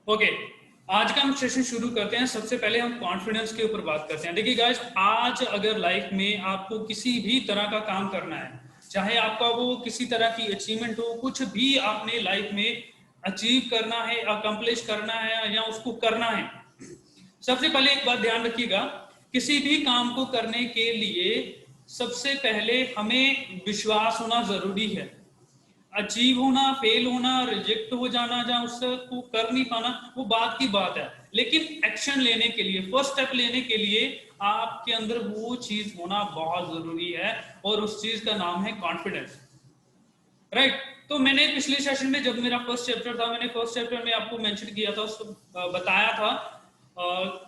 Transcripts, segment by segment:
Okay, आज का हम सेशन शुरू करते हैं। सबसे पहले हम कॉन्फिडेंस के ऊपर बात करते हैं। देखिए गाइस, आज अगर लाइफ में आपको किसी भी तरह का काम करना है, चाहे आपका वो किसी तरह की अचीवमेंट हो, कुछ भी आपने लाइफ में अचीव करना है, अकम्प्लिश करना है या उसको करना है, सबसे पहले एक बात ध्यान रखिएगा, किसी भी काम को करने के लिए सबसे पहले हमें विश्वास होना जरूरी है। अचीव होना, फेल होना, रिजेक्ट हो जाना, जहां उसको कर नहीं पाना, वो बात की बात है। लेकिन एक्शन लेने के लिए, फर्स्ट स्टेप लेने के लिए आपके अंदर वो चीज होना बहुत जरूरी है, और उस चीज का नाम है कॉन्फिडेंस। राइट। तो मैंने पिछले सेशन में जब मेरा फर्स्ट चैप्टर था, मैंने फर्स्ट चैप्टर में आपको मेंशन किया था, उसको बताया था,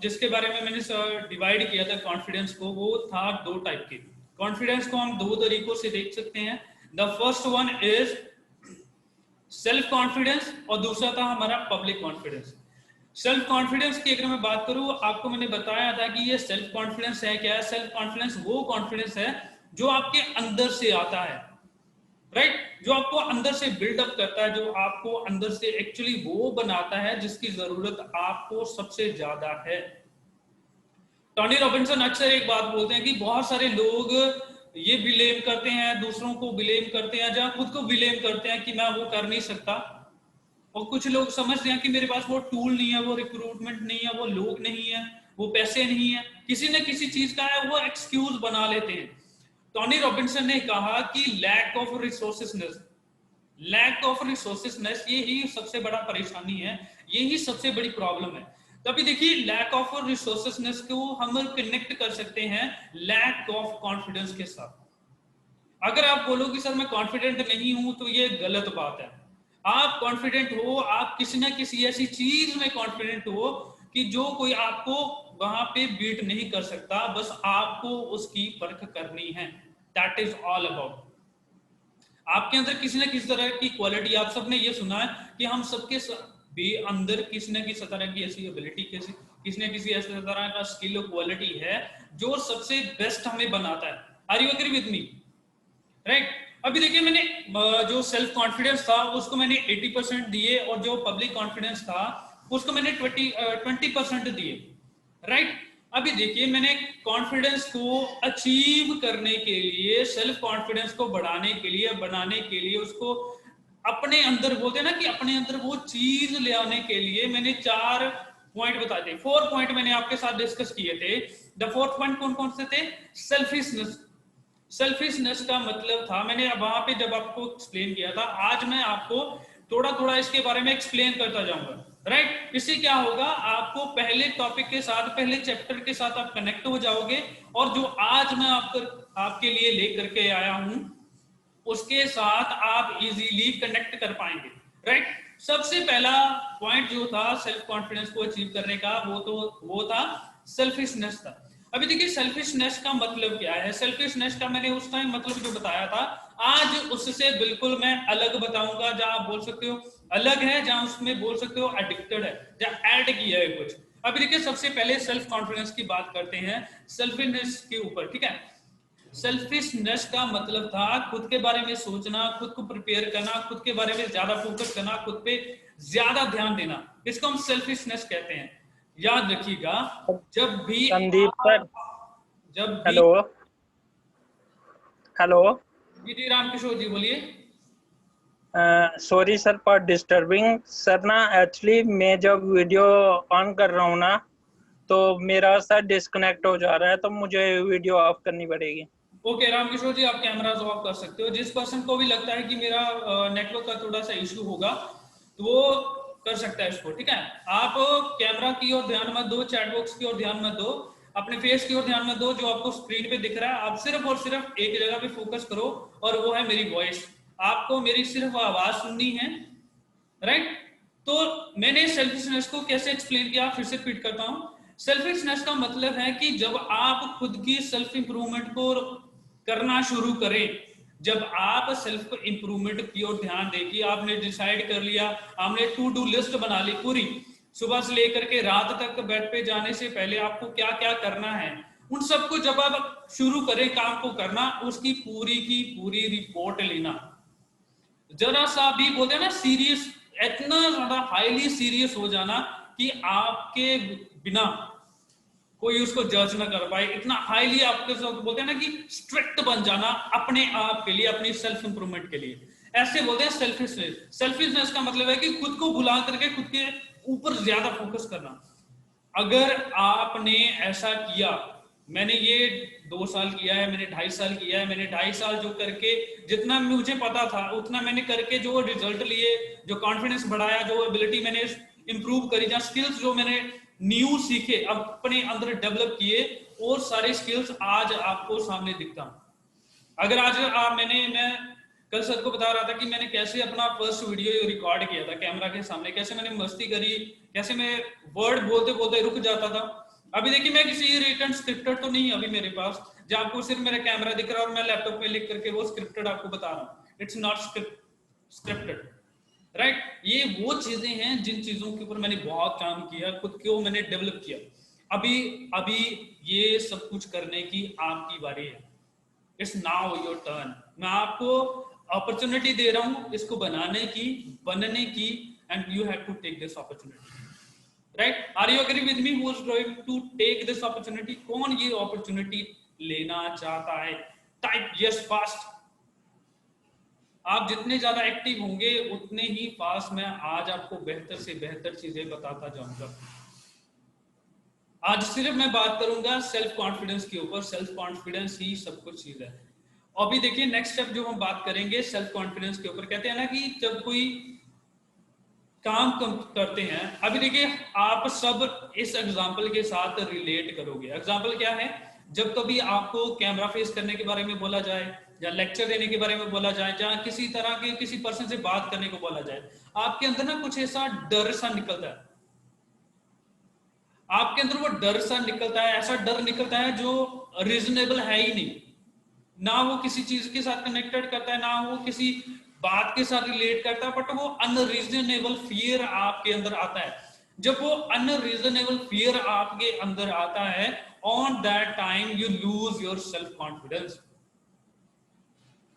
जिसके बारे में मैंने डिवाइड किया था कॉन्फिडेंस को। वो था दो टाइप के। कॉन्फिडेंस को हम दो तरीकों से देख सकते हैं। The first one is self confidence और दूसरा था हमारा पब्लिक कॉन्फिडेंस। सेल्फ कॉन्फिडेंस की अगर मैं बात करूं, आपको मैंने बताया था कि ये सेल्फ कॉन्फिडेंस है क्या है। सेल्फ कॉन्फिडेंस वो कॉन्फिडेंस है जो आपके अंदर से आता है, राइट, जो आपको अंदर से बिल्डअप करता है, जो आपको अंदर से एक्चुअली वो बनाता है जिसकी जरूरत आपको सबसे ज्यादा है। टोनी रॉबिन्सन अक्सर एक बात बोलते हैं कि बहुत सारे लोग ये बिलेम करते हैं, दूसरों को बिलेम करते हैं, जहां खुद को बिलेम करते हैं कि मैं वो कर नहीं सकता। और कुछ लोग समझते हैं कि मेरे पास वो टूल नहीं है, वो रिक्रूटमेंट नहीं है, वो लोग नहीं है, वो पैसे नहीं है, किसी न किसी चीज का है, वो एक्सक्यूज बना लेते हैं। टोनी रॉबिन्सन ने कहा कि लैक ऑफ रिसोर्सेसनेस, लैक ऑफ रिसोर्सेसनेस यही सबसे बड़ा परेशानी है, यही सबसे बड़ी प्रॉब्लम है। तो अभी देखिए, लैक ऑफ रिसोर्सेसनेस को हम कनेक्ट कर सकते हैं लैक ऑफ कॉन्फिडेंस के साथ। अगर आप बोलो कि सर मैं कॉन्फिडेंट नहीं हूं, तो ये गलत बात है। आप कॉन्फिडेंट हो, आप किसी ना किसी ऐसी चीज में कॉन्फिडेंट हो कि जो कोई आपको वहां पे बीट नहीं कर सकता, बस आपको उसकी परख करनी है। That is all about. आपके अंदर किसी न किसी तरह की क्वालिटी, आप सबने ये सुना है कि हम सबके भी अंदर किसी न किसी तरह की ऐसी एबिलिटी, किसी न किसी ऐसे तरह का स्किल और क्वालिटी है जो सबसे बेस्ट हमें बनाता है। Are you agree with me? Right. अभी देखिए, मैंने जो सेल्फ कॉन्फिडेंस था उसको मैंने 80% दिए, और जो पब्लिक कॉन्फिडेंस था उसको मैंने 20% दिए। राइट। अभी देखिए, मैंने कॉन्फिडेंस को अचीव करने के लिए, सेल्फ कॉन्फिडेंस को बढ़ाने के लिए, बनाने के लिए, उसको अपने अंदर, बोलते हैं ना कि अपने अंदर वो चीज ले आने के लिए मैंने 4 पॉइंट बताए थे। 4 पॉइंट मैंने आपके साथ डिस्कस किए थे। द 4th पॉइंट कौन कौन से थे? सेल्फिशनेस। सेल्फिशनेस का मतलब था, मैंने वहां पे जब आपको एक्सप्लेन किया था, आज मैं आपको थोड़ा थोड़ा इसके बारे में एक्सप्लेन करता जाऊंगा। राइट। इससे क्या होगा, आपको पहले टॉपिक के साथ, पहले चैप्टर के साथ आप कनेक्ट हो जाओगे, और जो आज मैं आपके लिए लेकर के आया हूं उसके साथ आप इजीली कनेक्ट कर पाएंगे। राइट। सबसे पहला पॉइंट जो था सेल्फ कॉन्फिडेंस को अचीव करने का, वो था सेल्फिशनेस था। अभी देखिए, सेल्फिशनेस का मतलब क्या है? सेल्फिशनेस का मैंने उस टाइम मतलब जो बताया था, आज उससे बिल्कुल मैं अलग बताऊंगा। जहां आप बोल सकते हो अलग है, जहां उसमें बोल सकते हो एडिक्टेड है, जहां ऐड किया है कुछ। अभी देखिए, सबसे पहले सेल्फ कॉन्फिडेंस की बात करते हैं, सेल्फिशनेस के ऊपर। ठीक है। सेल्फिशनेस का मतलब था खुद के बारे में सोचना, खुद को प्रिपेयर करना, खुद के बारे में ज्यादा फोकस करना, खुद पे ज्यादा ध्यान देना, इसको हम सेल्फिशनेस कहते हैं। याद रखिएगा, जब भी संदीप सर, जब भी हेलो हेलो। जी जी, रामकिशोर जी बोलिए। Sorry sir for disturbing sir ना, एक्चुअली मैं जब वीडियो ऑन कर रहा हूँ ना, तो मेरा सर डिस्कनेक्ट हो जा रहा है, तो मुझे वीडियो ऑफ करनी पड़ेगी। ओके रामकिशोर जी, आप कैमरा ऑफ कर सकते हो। जिस पर्सन को भी लगता है कि मेरा नेटवर्क का थोड़ा सा इशू होगा, तो वो कर सकता है इसको। ठीक है। आप कैमरा की ओर ध्यान मत दो, चैट बॉक्स की ओर ध्यान मत दो, अपने फेस की ओर ध्यान मत दो, जो आपको स्क्रीन पे दिख रहा है। आप सिर्फ और सिर्फ एक जगह पे फोकस करो, और वो है मेरी वॉइस। आपको मेरी सिर्फ आवाज सुननी है। राइट। तो मैंने सेल्फिशनेस को कैसे एक्सप्लेन किया, फिर से रिपीट करता हूं। सेल्फिशनेस का मतलब है कि जब आप खुद की सेल्फ इंप्रूवमेंट को करना शुरू करें, जब आप सेल्फ इंप्रूवमेंट की ओर ध्यान दें, आपने डिसाइड कर लिया, आपने टू डू लिस्ट बना ली पूरी, सुबह से लेकर के रात तक बेड पे जाने से पहले आपको क्या क्या करना है, उन सबको जब आप शुरू करें काम को करना, उसकी पूरी की पूरी रिपोर्ट लेना। जरा सा भी बोलते हैं ना सीरियस, इतना ज्यादा हाईली सीरियस हो जाना कि आपके बिना कोई उसको जज ना कर पाए, इतना हाईली आपके साथ बोलते हैं ना कि स्ट्रिक्ट बन जाना अपने आप के लिए, अपनी सेल्फ इंप्रूवमेंट के लिए, ऐसे बोलते हैं सेल्फिशनेस। सेल्फिशनेस का मतलब है कि खुद को भुला करके खुद के ऊपर ज्यादा फोकस करना। अगर आपने ऐसा किया, मैंने ये 2 साल किया है, मैंने 2.5 साल किया है, मैंने 2.5 साल जो करके जितना मुझे पता था उतना मैंने करके जो रिजल्ट लिए, जो कॉन्फिडेंस बढ़ाया, जो एबिलिटी मैंने इंप्रूव करी, जहाँ स्किल्स जो मैंने न्यू सीखे, अपने अंदर डेवलप किए, और सारे स्किल्स आज आपको सामने दिखता। अगर आज मैं कल सर को बता रहा था कि मैंने कैसे अपना फर्स्ट वीडियो रिकॉर्ड किया था कैमरा के सामने, कैसे मैंने मस्ती करी, कैसे मैं वर्ड बोलते बोलते रुक जाता था। अभी देखिए मैं किसी रिटन स्क्रिप्टेड तो नहीं अभी मेरे पास, जब आपको सिर्फ मेरा कैमरा दिख रहा है और मैं लैपटॉप में लिख करके वो स्क्रिप्टेड आपको बता रहा हूँ। It's not scripted, right. ये वो चीजें हैं जिन चीजों के ऊपर मैंने बहुत काम किया, खुद को मैंने डेवलप किया। अभी अभी ये सब कुछ करने की आपकी बारी है। It's now your turn. मैं आपको अपॉर्चुनिटी दे रहा हूं इसको बनाने की, बनने की, and you have to take this opportunity, right. Are you agree with me? Who is going to take this opportunity? कौन ये अपॉर्चुनिटी लेना चाहता है? Type yes fast. आप जितने ज्यादा एक्टिव होंगे उतने ही फास्ट मैं आज आपको बेहतर से बेहतर चीजें बताता जाऊंगा। आज सिर्फ मैं बात करूंगा सेल्फ कॉन्फिडेंस के ऊपर। सेल्फ कॉन्फिडेंस ही सब कुछ चीज है। अभी देखिए नेक्स्ट स्टेप जो हम बात करेंगे सेल्फ कॉन्फिडेंस के ऊपर, कहते हैं ना कि जब कोई काम करते हैं, अभी देखिए आप सब इस एग्जांपल के साथ रिलेट करोगे। एग्जांपल क्या है? जब कभी आपको कैमरा फेस करने के बारे में बोला जाए, या लेक्चर देने के बारे में बोला जाए, या किसी तरह के किसी पर्सन से बात करने को बोला जाए, आपके अंदर ना कुछ ऐसा डर सा निकलता है। आपके अंदर वो डर सा निकलता है, ऐसा डर निकलता है जो रीजनेबल है ही नहीं। ना वो किसी चीज के साथ कनेक्टेड करता है, ना वो किसी बात के साथ रिलेट करता है, बट वो अनरीजनेबल फियर आपके अंदर आता है। जब वो अनरीजनेबल फियर आपके अंदर आता है, on that time you lose your self confidence.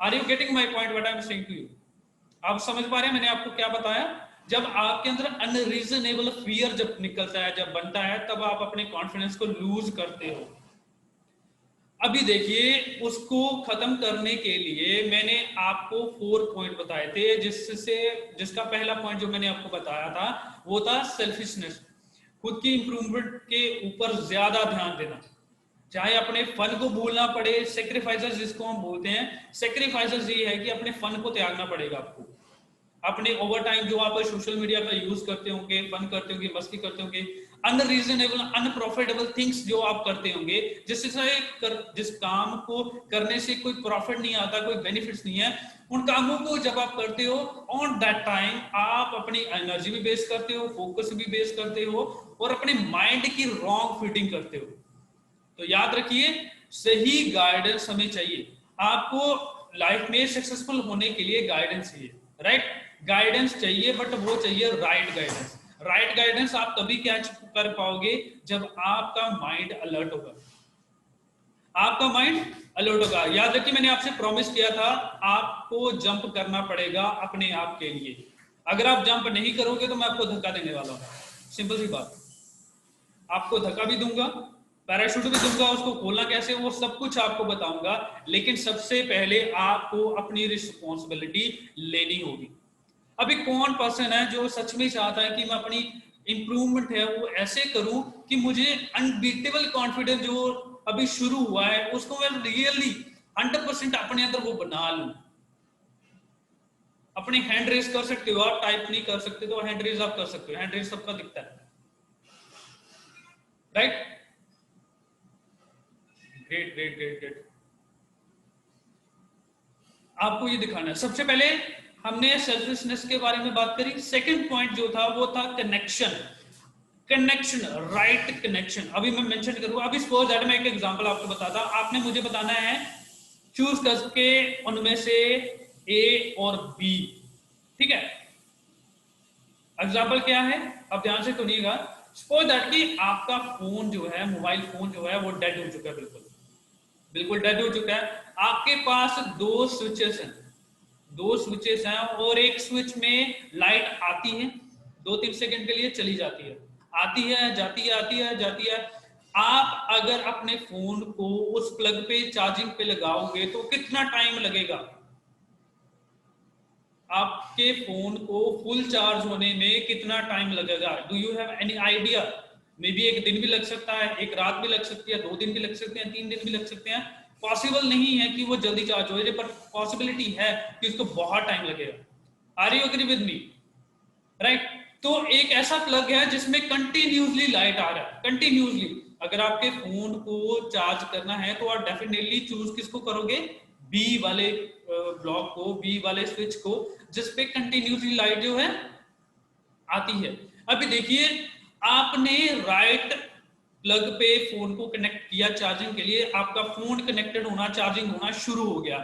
Are you getting my point what I am saying to you? आप समझ पा रहे हैं मैंने आपको क्या बताया? जब आपके अंदर अनरीजनेबल फियर जब निकलता है, जब बनता है, तब आप अपने कॉन्फिडेंस को लूज करते हो। अभी देखिए उसको खत्म करने के लिए मैंने आपको 4 पॉइंट बताए थे, जिसका पहला पॉइंट जो मैंने आपको बताया था वो था सेल्फिशनेस। खुद की इंप्रूवमेंट के ऊपर ज्यादा ध्यान देना, चाहे अपने फन को भूलना पड़े। सेक्रीफाइसेस जिसको हम बोलते हैं, सेक्रीफाइसेस ये है कि अपने फन को त्यागना पड़ेगा आपको। अपने ओवर टाइम जो आप सोशल मीडिया का यूज करते होंगे, फन करते होंगे, मस्ती करते होंगे, अनरीजनेबल अनप्रॉफिटेबल थिंग्स जो आप करते होंगे, जिस काम को करने से कोई प्रॉफिट नहीं आता, कोई बेनिफिट्स नहीं है, उन कामों को जब आप करते हो, ऑन दैट टाइम आप अपनी एनर्जी भी वेस्ट करते हो, फोकस भी वेस्ट करते हो, और अपने माइंड की रॉन्ग फिटिंग करते हो। तो याद रखिए सही गाइडेंस हमें चाहिए। आपको लाइफ में सक्सेसफुल होने के लिए गाइडेंस चाहिए, राइट? गाइडेंस चाहिए, बट वो चाहिए राइट गाइडेंस। राइट गाइडेंस आप तभी कैच कर पाओगे जब आपका माइंड अलर्ट होगा। आपका माइंड अलर्ट होगा। याद रखिए मैंने आपसे प्रॉमिस किया था आपको जंप करना पड़ेगा अपने आप के लिए। अगर आप जंप नहीं करोगे तो मैं आपको धक्का देने वाला हूं। सिंपल सी बात। आपको धक्का भी दूंगा, पैराशूट भी दूंगा, उसको खोलना कैसे वो सब कुछ आपको बताऊंगा, लेकिन सबसे पहले आपको अपनी रिस्पॉन्सिबिलिटी लेनी होगी। अभी कौन पर्सन है जो सच में चाहता है कि मैं अपनी इंप्रूवमेंट है वो ऐसे करूं कि मुझे अनबीटेबल कॉन्फिडेंस जो अभी शुरू हुआ है उसको मैं रियली 100% अपने अंदर वो बना लूं। अपने हैंड रेस कर सकते हो आप, टाइप नहीं कर सकते तो हैंड रेस आप कर सकते हो। हैंड रेस सबका दिखता है, right? Great great great great. आपको ये दिखाना है। सबसे पहले हमने सेल्फिशनेस के बारे में बात करी। सेकंड पॉइंट जो था वो था कनेक्शन। Connection, right connection. अभी मैं मेंशन करूंगा। अभी सपोज दैट मैं एक एग्जांपल आपको बताता। आपने मुझे बताना है चूज करके उनमें से ए और बी, ठीक है? एग्जांपल क्या है अब ध्यान से सुनिएगा। सपोज दैट कि आपका फोन जो है, मोबाइल फोन जो है वो डेड हो चुका है, बिल्कुल डेड हो चुका है। आपके पास 2 स्विचेस हैं, 2 स्विचेस हैं और एक स्विच में लाइट आती है 2-3 सेकंड के लिए, चली जाती है, आती है जाती है, आती है जाती है। आप अगर अपने फोन को उस प्लग पे चार्जिंग पे लगाओगे तो कितना टाइम लगेगा आपके फोन को फुल चार्ज होने में? कितना टाइम लगेगा? Do you have any idea? May be 1 दिन भी लग सकता है, 1 रात भी लग सकती है, 2 दिन भी लग सकते हैं, 3 दिन भी लग सकते हैं। पॉसिबल नहीं है कि वो जल्दी चार्ज हो जाए, पर पॉसिबिलिटी है कि उसको बहुत टाइम लगेगा। Are you agree with me? Right. तो एक ऐसा प्लग है जिसमें कंटिन्यूसली लाइट आ रहा है, कंटिन्यूसली। अगर आपके फोन को चार्ज करना है तो आप डेफिनेटली चूज किसको करोगे? बी वाले ब्लॉक को, बी वाले स्विच को, जिसपे कंटिन्यूसली लाइट जो है आती है। अभी देखिए, आपने राइट प्लग पे फोन को कनेक्ट किया चार्जिंग के लिए, आपका फोन कनेक्टेड होना, चार्जिंग होना शुरू हो गया।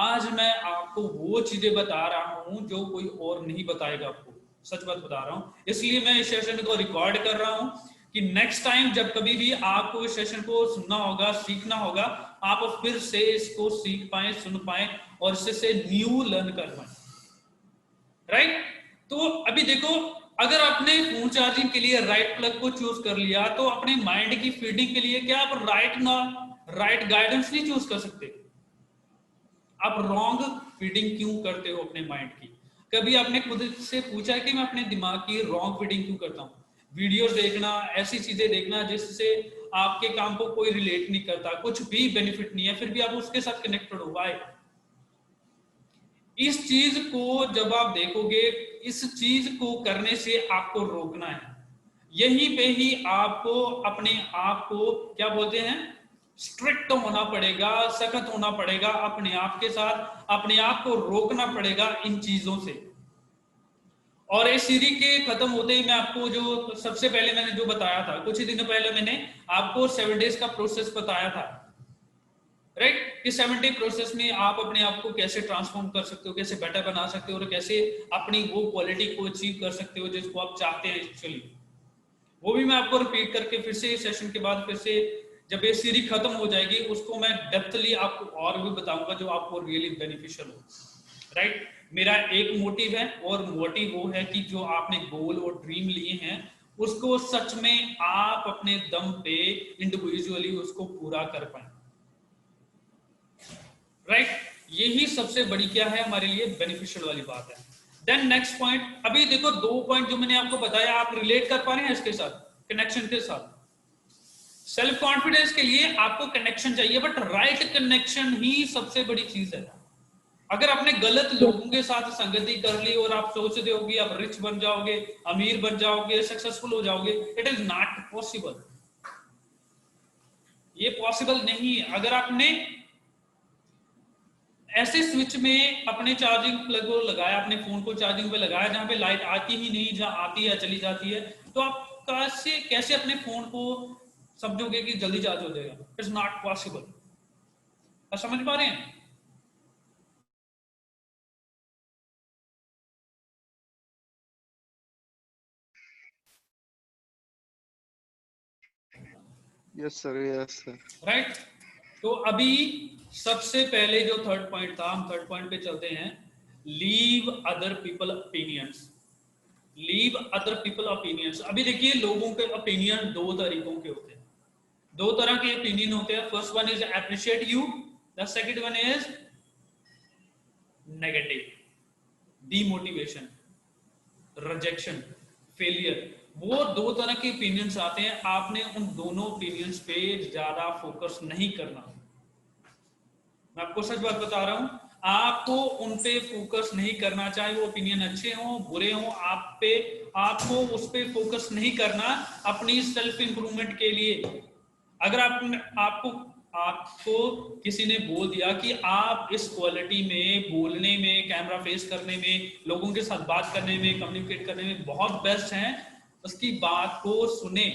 आज मैं आपको वो चीजें बता रहा हूं जो कोई और नहीं बताएगा आपको, सच बात बता रहा हूं। इसलिए मैं इस सेशन को रिकॉर्ड कर रहा हूं कि नेक्स्ट टाइम जब कभी भी आपको इस सेशन को सुनना होगा, सीखना होगा, आप फिर से इसको सीख पाए, सुन पाए और इससे न्यू लर्न कर पाए। राइट। तो अभी देखो, अगर आपने फोन चार्जिंग के लिए राइट प्लग को चूज कर लिया तो अपने माइंड की फीडिंग के लिए क्या आप राइट गाइडेंस नहीं चूज कर सकते? आप रॉन्ग फीडिंग क्यों करते हो अपने माइंड की? कभी आपने खुद से पूछा कि मैं अपने दिमाग की रॉन्ग फीडिंग क्यों करता हूँ? वीडियोस देखना, ऐसी चीजें देखना जिससे आपके काम को कोई रिलेट नहीं करता, कुछ भी बेनिफिट नहीं है, फिर भी आप उसके साथ कनेक्टेड हो। वाई? इस चीज को जब आप देखोगे, इस चीज को करने से आपको रोकना है। यहीं पे ही आपको अपने आप को क्या बोलते हैं, स्ट्रिक्ट होना पड़ेगा, सख्त होना पड़ेगा अपने आप के साथ, अपने आप को रोकना पड़ेगा इन चीजों से। और इस सीरीज के खत्म होते ही मैं आपको जो सबसे पहले मैंने जो बताया था, कुछ ही दिन पहले मैंने आपको 7 डेज का प्रोसेस बताया था। राइट। इस 7 डे प्रोसेस में आप अपने आप को कैसे ट्रांसफॉर्म कर सकते हो, कैसे बेटर बना सकते हो और कैसे अपनी वो क्वालिटी को अचीव कर सकते हो जिसको आप चाहते हैं एक्चुअली, वो भी मैं आपको रिपीट करके फिर से इस सेशन के बाद फिर से जब ये सीरीज खत्म हो जाएगी उसको मैं डेप्थली आपको और भी बताऊंगा जो आपको रियली बेनिफिशियल हो। राइट। मेरा एक मोटिव है और मोटिव वो है कि जो आपने गोल और ड्रीम लिए हैं उसको सच में आप अपने दम पे इंडिविजुअली उसको पूरा कर पाए। राइट। यही सबसे बड़ी क्या है हमारे लिए बेनिफिशियल वाली बात है। देन नेक्स्ट पॉइंट, अभी देखो 2 पॉइंट जो मैंने आपको बताया, आप रिलेट कर पा रहे हैं इसके साथ, कनेक्शन के साथ। सेल्फ कॉन्फिडेंस के लिए आपको कनेक्शन चाहिए, बट राइट कनेक्शन ही सबसे बड़ी चीज है। अगर आपने गलत लोगों के साथ संगति कर ली और आप सोचते हो कि आप रिच बन जाओगे, अमीर बन जाओगे, सक्सेसफुल हो जाओगे, इट इज नॉट पॉसिबल। ये पॉसिबल नहीं है। अगर आपने ऐसे स्विच में अपने चार्जिंग प्लग को लगाया, अपने फोन को चार्जिंग पे लगाया जहां पे लाइट आती ही नहीं, जहां आती है चली जाती है, तो आप कैसे अपने फोन को समझोगे कि जल्दी चार्ज हो जाएगा? It's not possible. आप समझ पा रहे हैं? Yes sir, yes sir. Right. तो अभी सबसे पहले जो थर्ड पॉइंट था, हम थर्ड पॉइंट पे चलते हैं। Leave other people opinions. Leave other people opinions. अभी देखिए, लोगों के ओपिनियन 2 तरीकों के होते हैं, 2 तरह के ओपिनियन होते हैं। First one is appreciate you, the second one is negative, demotivation, rejection, failure. वो 2 तरह के ओपिनियंस आते हैं। आपने उन दोनों ओपिनियंस पे ज्यादा फोकस नहीं करना। मैं आपको सच बात बता रहा हूं, आपको उन पे फोकस नहीं करना, चाहे वो ओपिनियन अच्छे हों बुरे हों, आपको उस पे फोकस नहीं करना अपनी सेल्फ इंप्रूवमेंट के लिए। अगर आपको किसी ने बोल दिया कि आप इस क्वालिटी में, बोलने में, कैमरा फेस करने में, लोगों के साथ बात करने में, कम्युनिकेट करने में बहुत बेस्ट हैं, उसकी बात को सुने,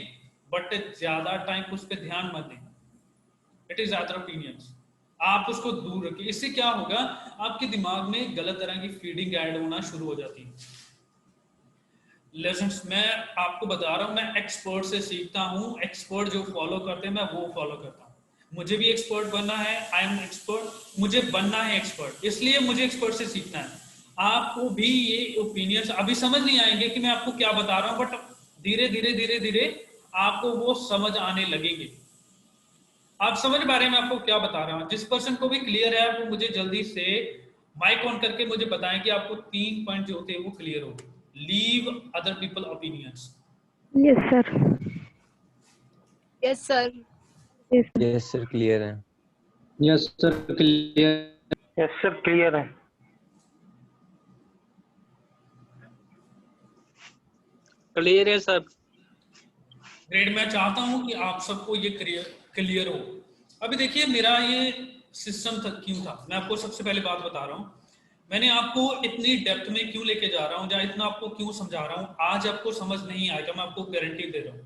बट ज्यादा टाइम उस पर ध्यान मत दें। It is other opinions. आप उसको दूर रखिए। इससे क्या होगा, आपके दिमाग में गलत तरह की फीडिंग ऐड होना शुरू हो जाती है। लेसन्स मैं आपको बता रहा हूं, मैं एक्सपर्ट से सीखता हूं, एक्सपर्ट जो फॉलो करते हैं मैं वो फॉलो करता हूं। मुझे भी एक्सपर्ट बनना है, आई एम एक्सपर्ट, मुझे बनना है एक्सपर्ट, इसलिए मुझे एक्सपर्ट से सीखना है। आपको भी ये ओपिनियंस अभी समझ नहीं आएंगे कि मैं आपको क्या बता रहा हूं, बट धीरे धीरे धीरे धीरे आपको वो समझ आने लगेंगे। आप समझ पा रहे हैं मैं आपको क्या बता रहा हूं? जिस पर्सन को भी क्लियर है वो मुझे जल्दी से माइक ऑन करके मुझे बताएं कि आपको 3 पॉइंट जो होते हैं वो क्लियर हो गए। Leave other people opinions. Yes sir. Yes sir. Yes sir clear है। Yes sir clear. Yes sir clear है। क्लियर है सर। ग्रेड मैं चाहता हूं कि आप सबको ये क्लियर हो। अभी देखिए मेरा ये सिस्टम था क्यों था, मैं आपको सबसे पहले बात बता रहा हूं। मैंने आपको इतनी डेप्थ में क्यों लेके जा रहा हूं, या इतना आपको क्यों समझा रहा हूं। आज आपको समझ नहीं आएगा, मैं आपको गारंटी दे रहा हूं।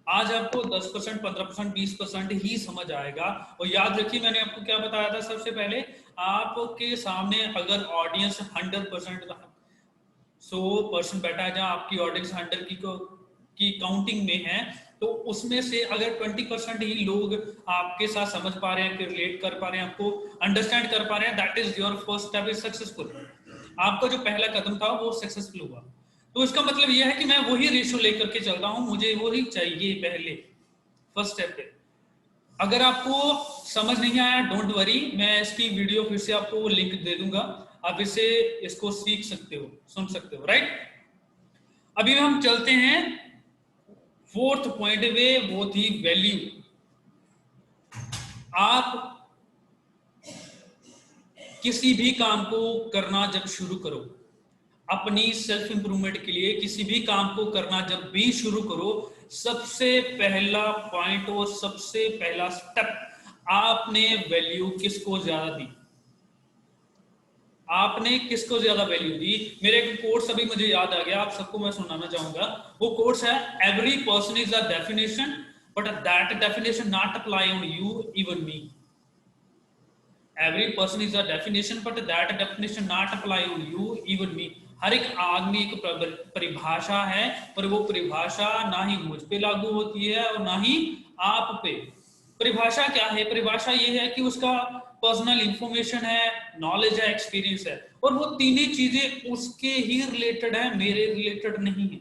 आज आपको 10%, 15%, 20% ही समझ आएगा। और याद रखिए मैंने आपको क्या बताया था सबसे पहले, आपके सामने अगर ऑडियंस 100% 100% बैठा है, जहां आपकी ऑडियंस 100 की काउंटिंग में है, तो उसमें से अगर 20% ही लोग आपके साथ समझ पा रहे हैं, रिलेट कर पा रहे हैं, आपको अंडरस्टैंड कर पा रहे हैं, that is your first step is successful. आपका जो पहला कदम था वो सक्सेसफुल हुआ। तो इसका मतलब यह है कि मैं वही रेशियो लेकर के चल रहा हूं, मुझे वही चाहिए पहले फर्स्ट स्टेप पे। अगर आपको समझ नहीं आया डोंट वरी, मैं इसकी वीडियो फिर से आपको लिंक दे दूंगा, आप इससे इसको सीख सकते हो, सुन सकते हो, राइट। अभी हम चलते हैं फोर्थ पॉइंट पे, वो थी वैल्यू। आप किसी भी काम को करना जब शुरू करो, अपनी सेल्फ इंप्रूवमेंट के लिए किसी भी काम को करना जब भी शुरू करो, सबसे पहला पॉइंट और सबसे पहला स्टेप, आपने वैल्यू किसको ज्यादा दी। आपने किसको ज्यादा वैल्यू दी। मेरे एक कोर्स अभी मुझे याद आ गया, आप सबको मैं सुनाना चाहूंगा। वो कोर्स है, every person is a definition but that definition not apply on you even me. Every person is a definition but that definition not apply on you even me. हर एक आदमी एक परिभाषा है, पर वो परिभाषा ना ही मुझ पे लागू होती है और ना ही आप पे। परिभाषा क्या है? परिभाषा ये है कि उसका पर्सनल इंफॉर्मेशन है, नॉलेज है, एक्सपीरियंस है, और वो तीनों चीजें उसके ही रिलेटेड है, मेरे रिलेटेड नहीं है।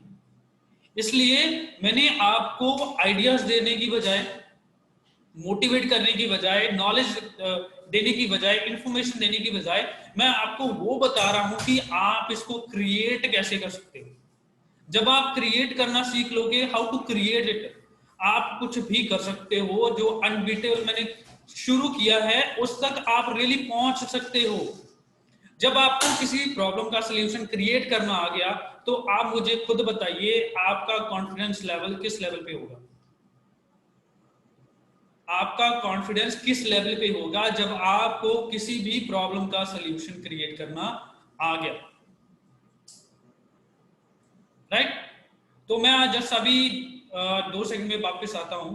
इसलिए मैंने आपको आइडियाज देने की बजाय, मोटिवेट करने की बजाय, नॉलेज देने की बजाय, इंफॉर्मेशन देने की बजाय, मैं आपको वो बता रहा हूं कि आप इसको क्रिएट कैसे कर सकते हो। जब आप क्रिएट करना सीख लोगे, हाउ टू क्रिएट इट, आप कुछ भी कर सकते हो। जो अनबीटेबल मैंने शुरू किया है उस तक आप रियली पहुंच सकते हो। जब आपको किसी प्रॉब्लम का सलूशन क्रिएट करना आ गया, तो आप मुझे खुद बताइए आपका कॉन्फिडेंस लेवल किस लेवल पे होगा। आपका कॉन्फिडेंस किस लेवल पे होगा जब आपको किसी भी प्रॉब्लम का सलूशन क्रिएट करना आ गया, राइट। तो मैं जस्ट अभी 2 सेकंड में वापस आता हूं।